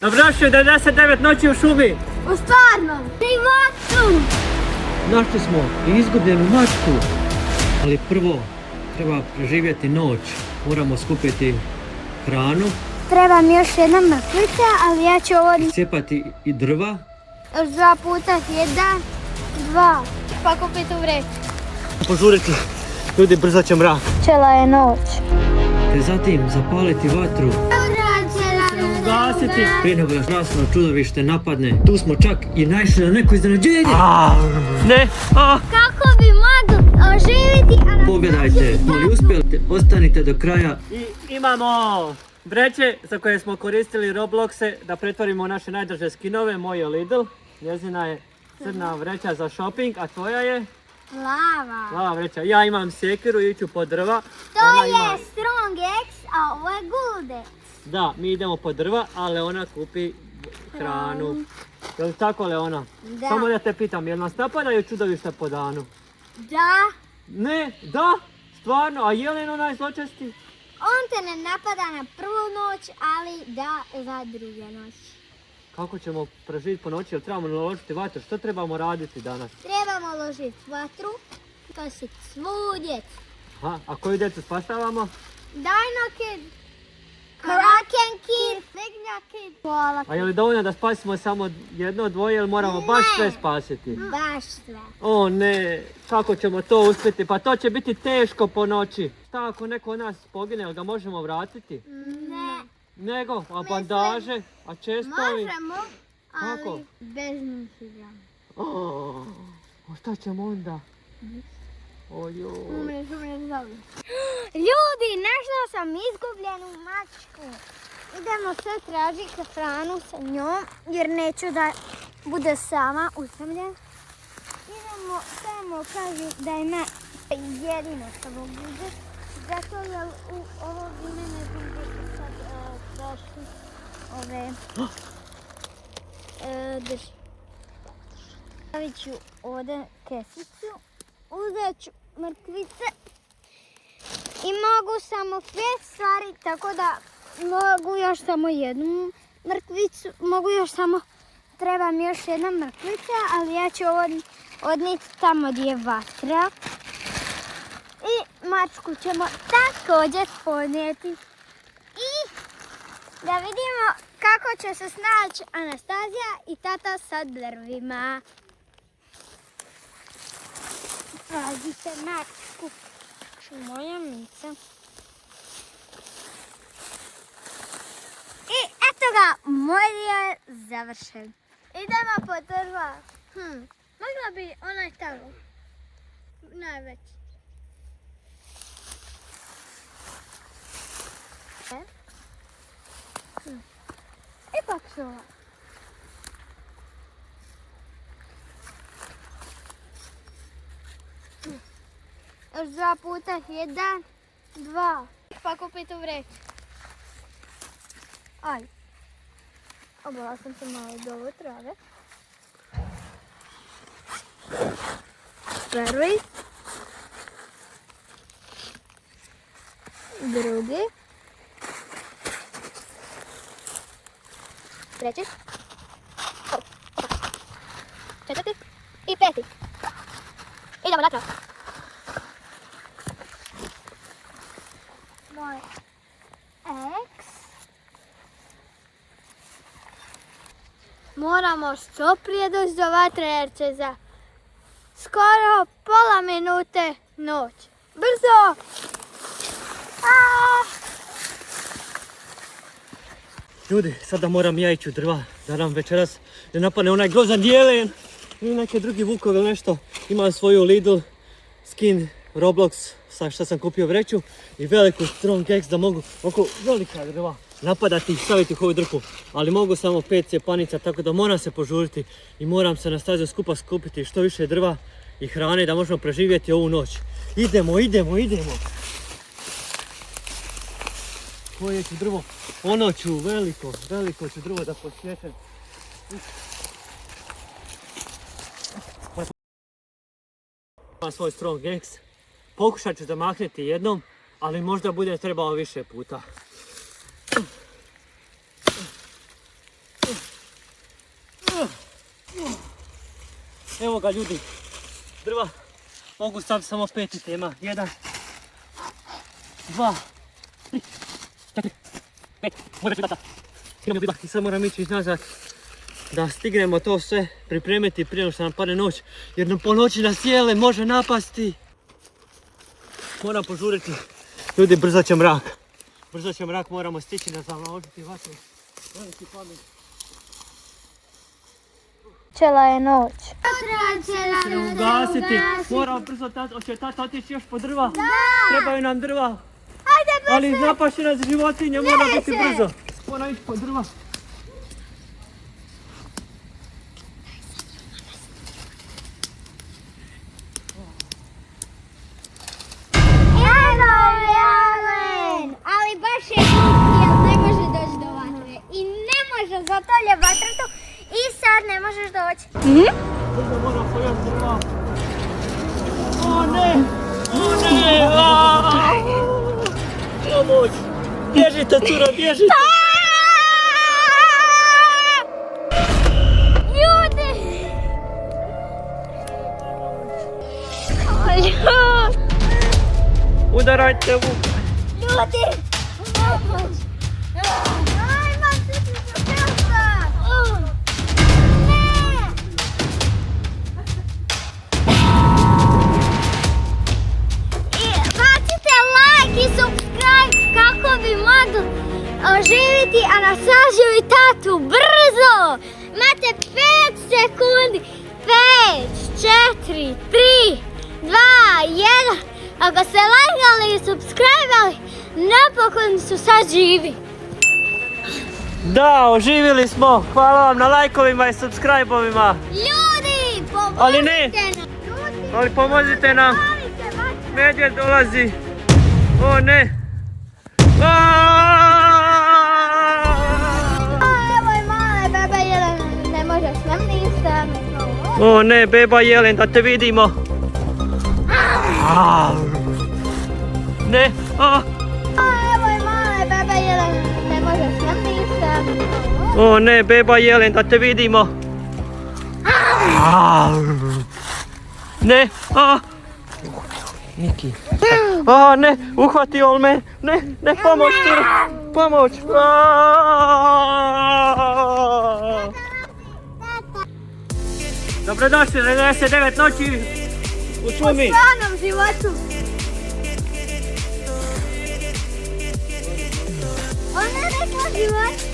Dobrodošli u 99 noći u šumi. U stvarnom životu. Našli smo i izgubljenu mačku. Ali prvo treba preživjeti noć. Moramo skupiti hranu, Treba mi još jedna mrkvica, ali ja ću ovo cijepati i drva. još 2 puta, 1, 2. Pa kupiti u vreću. Požuriti, ljudi, brzo će mrak. Čela je noć. Te zatim zapaliti vatru. Ugasiti prije nego nas rasno čudovište napadne. Tu smo čak i naišli na neko iznenađenje. Kako bi mogli oživiti, a Pogledajte, ali uspjeli, ostanite do kraja. I imamo vreće za koje smo koristili Robloxe da pretvorimo naše najdraže skinove. Moj je Lidl, njezina je crna vreća za shopping, a tvoja je lava. lava vreća. Ja imam sjekiru i iću po drva. To Ona je ima... Strong X, a ovo je Goldex. Da, mi idemo po drva, ali ona kupi hranu. Je li tako, Leona? Da. Samo da te pitam, jel nas napadaju čudovišta po danu? Da, Ne, da, stvarno, a je li on onaj zločesti? on te ne napada na prvu noć, ali da za druge noći. Kako ćemo preživjeti po noći, jel trebamo naložiti vatru? Što trebamo raditi danas? Trebamo ložiti vatru, kasiti svu djecu. Aha, a koju djecu spašavamo? Dino Kid, Kraken Kid, Lignja Kid, Koala A je li dovoljno da spasimo samo jedno, dvoje, ili moramo baš Ne. sve spasiti? baš sve. O ne, kako ćemo to uspjeti? Pa to će biti teško po noći. Šta ako neko od nas pogine, jel ga možemo vratiti? Ne, Nego, a bandaže, a čestovi? možemo, Kako? ali bez mišića. A šta ćemo onda? Ojoj. Ljudi, našla sam izgubljenu mačku. Idemo sad tražiti hranu sa njom, jer neću da bude sama usamljena. Idemo samo, kažu da ima jedino što bude. Zato jer u ovo vrijeme ne znam gdje su sad došli ove... drži. Stavit ću ovdje kesicu, uzet ću mrkvice i mogu samo 5 stvari, tako da mogu još samo jednu mrkvicu, mogu još samo, treba mi još jedna mrkvica, ali ja ću odniti tamo gdje je vatra. I mačku ćemo također podnijeti. I da vidimo kako će se snaći Anastazija i tata sa drvima. Pazite mačku. Moja mica. I eto ga, moj dio je završen. Idemo po drva. Mogla bi onaj tamo. Najveći. Ipak su ova. Još 2 puta, 1, 2. Pa kupiti u vreću. Aj. Obala sam se malo do trave. Prvi. Drugi. Treći. Četvrti. I 5. Idemo natrag. Moj X. Moramo što prije doći do vatre jer će za skoro pola minute noć. Brzo! Ljudi, sada moram ja ići u drva, da nam večeras ne napadne onaj grozan jelen ili neke drugi vukovi ili nešto. Imam svoju Lidl skin Roblox sa što sam kupio vreću i veliku Strong X da mogu oko velika drva napadati i staviti u ovu drpu. Ali mogu samo 5 cjepanica, tako da moram se požuriti i moram se na stazi skupa skupiti što više drva i hrane da možemo preživjeti ovu noć. Idemo. Koje ću drvo? Ono ću veliko ću drvo da posjećem. Imam svoj Strong X. Pokušat ću zamahniti jednom, ali možda bude trebalo više puta. Evo ga ljudi, drva. Mogu staviti samo 5 tema. 1, 2, 3, 4, 5. Može čitata. I sad moram ići nazad da stignemo to sve pripremiti prije nego što nam padne noć. Jer nam po noći nas jele može napasti. Moram požuriti. Ljudi, brzo će mrak. Brzo će mrak, moramo stići da založiti vatru. Veliki plamen. Čela je noć. Treba ugasiti. Moramo brzo, hoće tata otići još po drva. Da. Trebaju nam drva. Ajde, brzo. Ali napaši nas životinja, mora biti Neće. brzo. Mora ići po drva. Evo jelen! Ali baš je glup jer ne može doći do vatre. I ne može, zato je vatra tu. I sad ne možeš doći. Brzo moram pojesti drva. O ne! O ne! Aaaa! Pomoć! Bježite, cura, bježite! Ljudi! Udarajte u... Ljudi! Pomoć! Ajma, ti si se presta! Ne! I bacite like i subscribe kako bi mogli oživiti Anastasiju i tatu brzo! Imate 5 sekundi! 5, 4, 3, 2, 1. Ako ste lajkali i subscribe-ali, napokon su sad živi. Da, oživili smo! Hvala vam na lajkovima i subscribe-ovima! Ljudi, pomozite Ali ne. nam! Ljudi, Ali pomozite nam! palite vatru! Medvjed dolazi! O ne! Evo i male bebe jelen, ne može s nam ništa. O ne, beba jelen, da te vidimo! Ne! Evo i male bebe jelen, ne može s nam ništa. O ne, beba jelen, da te vidimo! Ne! Niki! O ne, uhvatio on me! Ne, ne, pomoć tu! Pomoć! Dobrodošli na 99 noći u šumi! Stvarnom životu. Ona je rekla život.